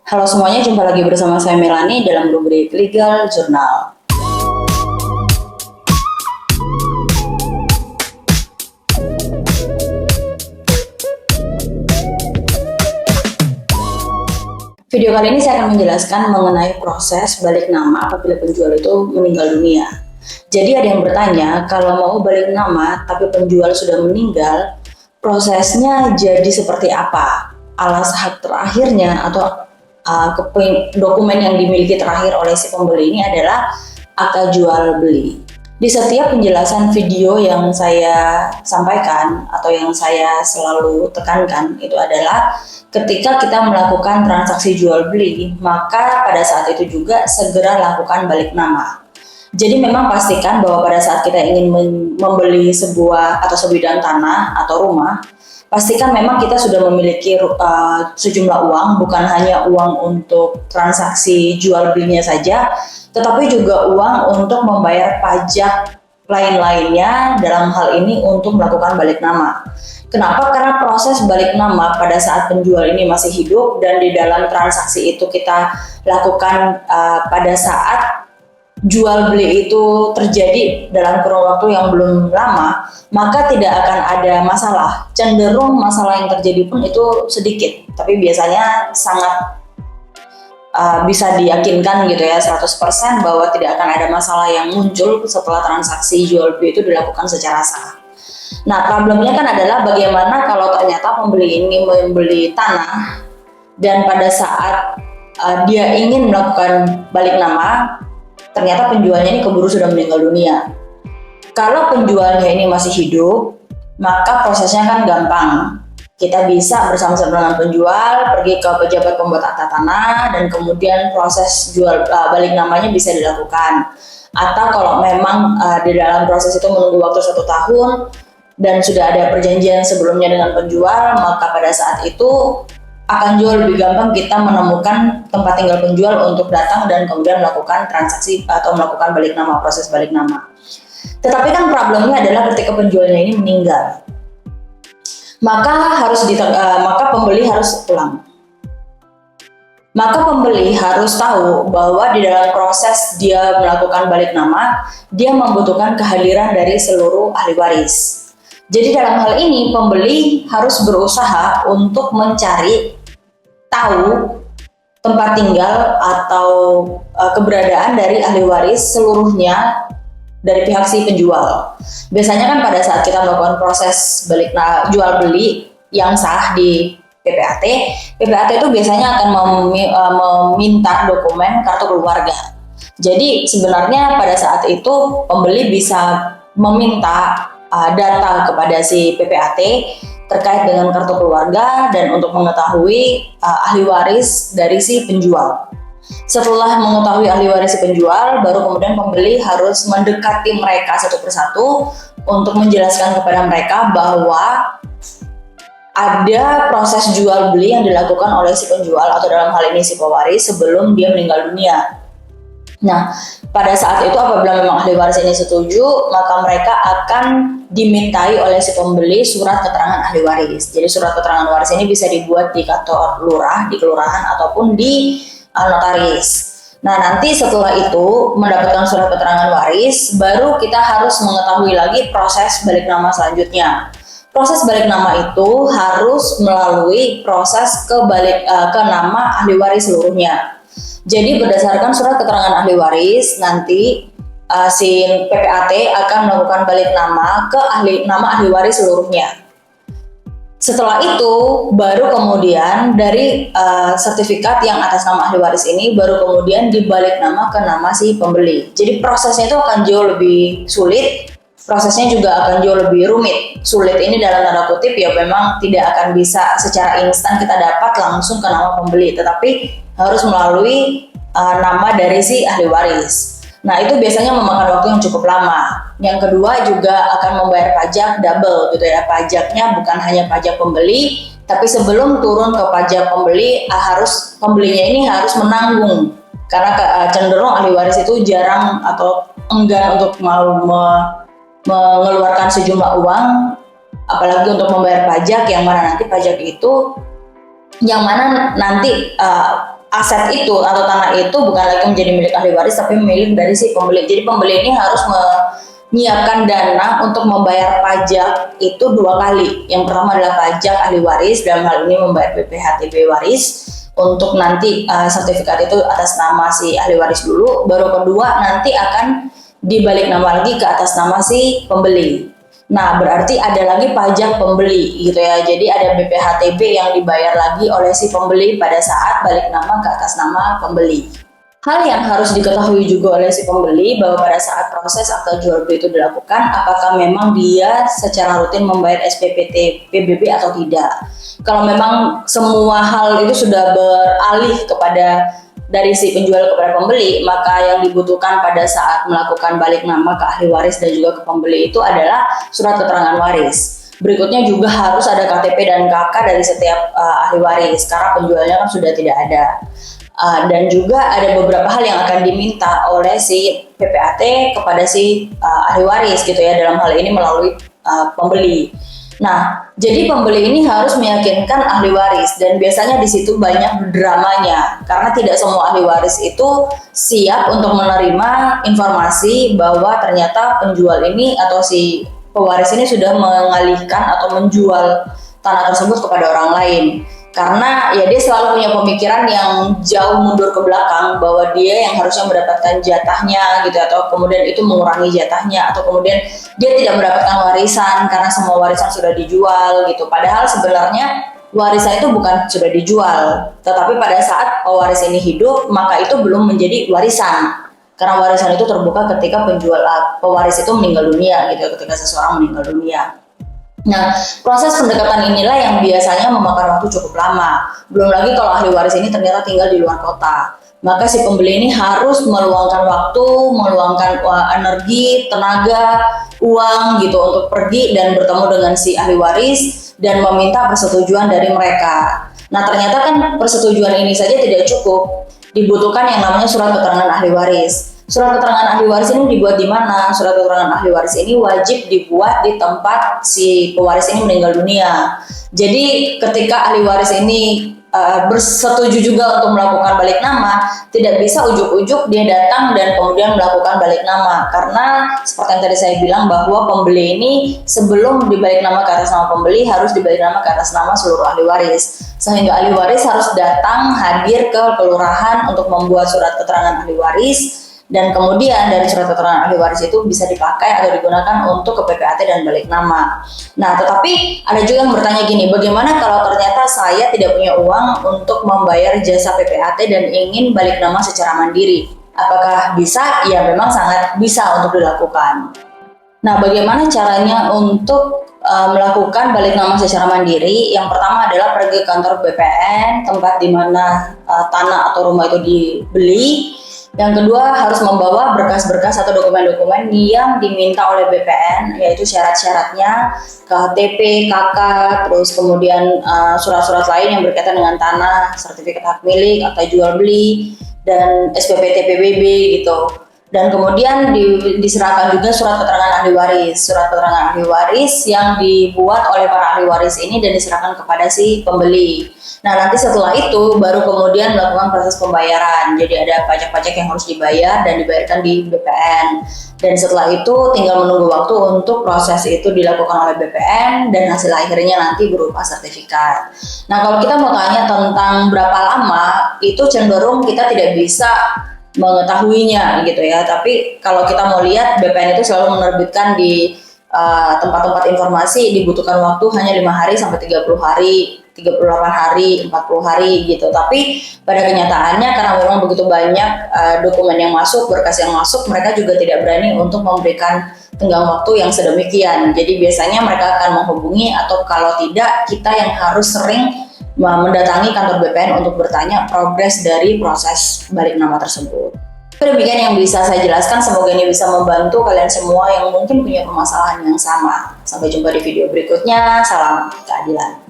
Halo semuanya, jumpa lagi bersama saya Melani dalam rubrik Legal Journal. Video kali ini saya akan menjelaskan mengenai proses balik nama apabila penjual itu meninggal dunia. Jadi ada yang bertanya, kalau mau balik nama tapi penjual sudah meninggal, prosesnya jadi seperti apa? Alas hak terakhirnya atau dokumen yang dimiliki terakhir oleh si pembeli ini adalah akta jual beli. Di setiap penjelasan video yang saya sampaikan atau yang saya selalu tekankan itu adalah ketika kita melakukan transaksi jual beli, maka pada saat itu juga segera lakukan balik nama. Jadi memang pastikan bahwa pada saat kita ingin membeli sebuah atau sebidang tanah atau rumah, pastikan memang kita sudah memiliki sejumlah uang, bukan hanya uang untuk transaksi jual belinya saja, tetapi juga uang untuk membayar pajak lain-lainnya, dalam hal ini untuk melakukan balik nama. Kenapa? Karena proses balik nama pada saat penjual ini masih hidup dan di dalam transaksi itu kita lakukan pada saat jual beli itu terjadi dalam kurun waktu yang belum lama, maka tidak akan ada masalah. Cenderung masalah yang terjadi pun itu sedikit, tapi biasanya sangat bisa diyakinkan gitu ya 100% bahwa tidak akan ada masalah yang muncul setelah transaksi jual beli itu dilakukan secara sah. Nah, problemnya kan adalah bagaimana kalau ternyata pembeli ini membeli tanah dan pada saat dia ingin melakukan balik nama, ternyata penjualnya ini keburu sudah meninggal dunia. Kalau penjualnya ini masih hidup, maka prosesnya kan gampang. Kita bisa bersama-sama dengan penjual pergi ke pejabat pembuat akta tanah dan kemudian proses jual balik namanya bisa dilakukan. Atau kalau memang di dalam proses itu menunggu waktu 1 tahun dan sudah ada perjanjian sebelumnya dengan penjual, maka pada saat itu akan jauh lebih gampang kita menemukan tempat tinggal penjual untuk datang dan kemudian melakukan transaksi atau melakukan balik nama, proses balik nama. Tetapi kan problemnya adalah ketika penjualnya ini meninggal, maka pembeli harus pulang. Maka pembeli harus tahu bahwa di dalam proses dia melakukan balik nama, dia membutuhkan kehadiran dari seluruh ahli waris. Jadi dalam hal ini pembeli harus berusaha untuk mencari tahu tempat tinggal atau keberadaan dari ahli waris seluruhnya dari pihak si penjual. Biasanya kan pada saat kita melakukan proses balik jual beli yang sah di PPAT, PPAT itu biasanya akan meminta dokumen kartu keluarga. Jadi sebenarnya pada saat itu pembeli bisa meminta data kepada si PPAT terkait dengan kartu keluarga dan untuk mengetahui ahli waris dari si penjual. Setelah mengetahui ahli waris si penjual, baru kemudian pembeli harus mendekati mereka satu persatu untuk menjelaskan kepada mereka bahwa ada proses jual beli yang dilakukan oleh si penjual atau dalam hal ini si pewaris sebelum dia meninggal dunia. Nah, pada saat itu apabila memang ahli waris ini setuju, maka mereka akan dimintai oleh si pembeli surat keterangan ahli waris. Jadi surat keterangan waris ini bisa dibuat di kantor lurah, di kelurahan ataupun di notaris. Nah, nanti setelah itu mendapatkan surat keterangan waris, baru kita harus mengetahui lagi proses balik nama selanjutnya. Proses balik nama itu harus melalui proses ke nama ahli waris seluruhnya. Jadi berdasarkan surat keterangan ahli waris, nanti si PPAT akan melakukan balik nama ke nama ahli waris seluruhnya. Setelah itu, baru kemudian dari sertifikat yang atas nama ahli waris ini, baru kemudian dibalik nama ke nama si pembeli. Jadi prosesnya itu akan jauh lebih sulit, prosesnya juga akan jauh lebih rumit. Sulit ini dalam tanda kutip ya memang tidak akan bisa secara instan kita dapat langsung ke nama pembeli, tetapi harus melalui nama dari si ahli waris. Nah, itu biasanya memakan waktu yang cukup lama. Yang kedua juga akan membayar pajak double gitu ya. Pajaknya bukan hanya pajak pembeli, tapi sebelum turun ke pajak pembeli, pembelinya ini harus menanggung. Karena cenderung ahli waris itu jarang atau enggan untuk mau mengeluarkan sejumlah uang, apalagi untuk membayar pajak, yang mana nanti pajak itu aset itu atau tanah itu bukan lagi menjadi milik ahli waris tapi milik dari si pembeli. Jadi pembeli ini harus menyiapkan dana untuk membayar pajak itu 2 kali. Yang pertama adalah pajak ahli waris, dalam hal ini membayar BPHTB waris untuk nanti sertifikat itu atas nama si ahli waris dulu, baru kedua nanti akan dibalik nama lagi ke atas nama si pembeli. Nah, berarti ada lagi pajak pembeli gitu ya. Jadi ada BPHTB yang dibayar lagi oleh si pembeli pada saat balik nama ke atas nama pembeli. Hal yang harus diketahui juga oleh si pembeli bahwa pada saat proses akta jual beli itu dilakukan, apakah memang dia secara rutin membayar SPPT PBB atau tidak. Kalau memang semua hal itu sudah beralih kepada dari si penjual kepada pembeli, maka yang dibutuhkan pada saat melakukan balik nama ke ahli waris dan juga ke pembeli itu adalah surat keterangan waris. Berikutnya juga harus ada KTP dan KK dari setiap ahli waris karena penjualnya kan sudah tidak ada. Dan juga ada beberapa hal yang akan diminta oleh si PPAT kepada si ahli waris gitu ya, dalam hal ini melalui pembeli. Nah, jadi pembeli ini harus meyakinkan ahli waris dan biasanya di situ banyak dramanya karena tidak semua ahli waris itu siap untuk menerima informasi bahwa ternyata penjual ini atau si pewaris ini sudah mengalihkan atau menjual tanah tersebut kepada orang lain. Karena ya dia selalu punya pemikiran yang jauh mundur ke belakang bahwa dia yang harusnya mendapatkan jatahnya gitu, atau kemudian itu mengurangi jatahnya, atau kemudian dia tidak mendapatkan warisan karena semua warisan sudah dijual gitu. Padahal sebenarnya warisan itu bukan sudah dijual, tetapi pada saat pewaris ini hidup maka itu belum menjadi warisan. Karena warisan itu terbuka ketika pewaris itu meninggal dunia gitu, ketika seseorang meninggal dunia. Nah, proses pendekatan inilah yang biasanya memakan waktu cukup lama. Belum lagi kalau ahli waris ini ternyata tinggal di luar kota. Maka si pembeli ini harus meluangkan waktu, meluangkan energi, tenaga, uang gitu untuk pergi dan bertemu dengan si ahli waris dan meminta persetujuan dari mereka. Nah, ternyata kan persetujuan ini saja tidak cukup. Dibutuhkan yang namanya surat keterangan ahli waris. Surat keterangan ahli waris ini dibuat di mana? Surat keterangan ahli waris ini wajib dibuat di tempat si pewaris ini meninggal dunia. Jadi ketika ahli waris ini bersetuju juga untuk melakukan balik nama, tidak bisa ujuk-ujuk dia datang dan kemudian melakukan balik nama, karena seperti yang tadi saya bilang bahwa pembeli ini sebelum dibalik nama ke atas nama pembeli harus dibalik nama ke atas nama seluruh ahli waris, sehingga ahli waris harus datang hadir ke kelurahan untuk membuat surat keterangan ahli waris. Dan kemudian dari surat keterangan ahli waris itu bisa dipakai atau digunakan untuk ke PPAT dan balik nama. Nah, tetapi ada juga yang bertanya gini, bagaimana kalau ternyata saya tidak punya uang untuk membayar jasa PPAT dan ingin balik nama secara mandiri? Apakah bisa? Ya, memang sangat bisa untuk dilakukan. Nah, bagaimana caranya untuk melakukan balik nama secara mandiri? Yang pertama adalah pergi ke kantor BPN, tempat di mana tanah atau rumah itu dibeli. Yang kedua, harus membawa berkas-berkas atau dokumen-dokumen yang diminta oleh BPN, yaitu syarat-syaratnya, KTP, KK, terus kemudian surat-surat lain yang berkaitan dengan tanah, sertifikat hak milik, akta jual beli, dan SPPT PBB gitu. Dan kemudian diserahkan juga surat keterangan ahli waris. Surat keterangan ahli waris yang dibuat oleh para ahli waris ini dan diserahkan kepada si pembeli. Nah, nanti setelah itu baru kemudian melakukan proses pembayaran. Jadi ada pajak-pajak yang harus dibayar dan dibayarkan di BPN. Dan setelah itu tinggal menunggu waktu untuk proses itu dilakukan oleh BPN dan hasil akhirnya nanti berupa sertifikat. Nah, kalau kita mau tanya tentang berapa lama, itu cenderung kita tidak bisa mengetahuinya gitu ya. Tapi kalau kita mau lihat, BPN itu selalu menerbitkan di tempat-tempat informasi dibutuhkan waktu hanya 5 hari sampai 30 hari, 38 hari, 40 hari gitu. Tapi pada kenyataannya karena memang begitu banyak dokumen yang masuk, berkas yang masuk, mereka juga tidak berani untuk memberikan tenggang waktu yang sedemikian. Jadi biasanya mereka akan menghubungi, atau kalau tidak kita yang harus sering mendatangi kantor BPN untuk bertanya progres dari proses balik nama tersebut. Demikian yang bisa saya jelaskan, semoga ini bisa membantu kalian semua yang mungkin punya permasalahan yang sama. Sampai jumpa di video berikutnya, salam keadilan.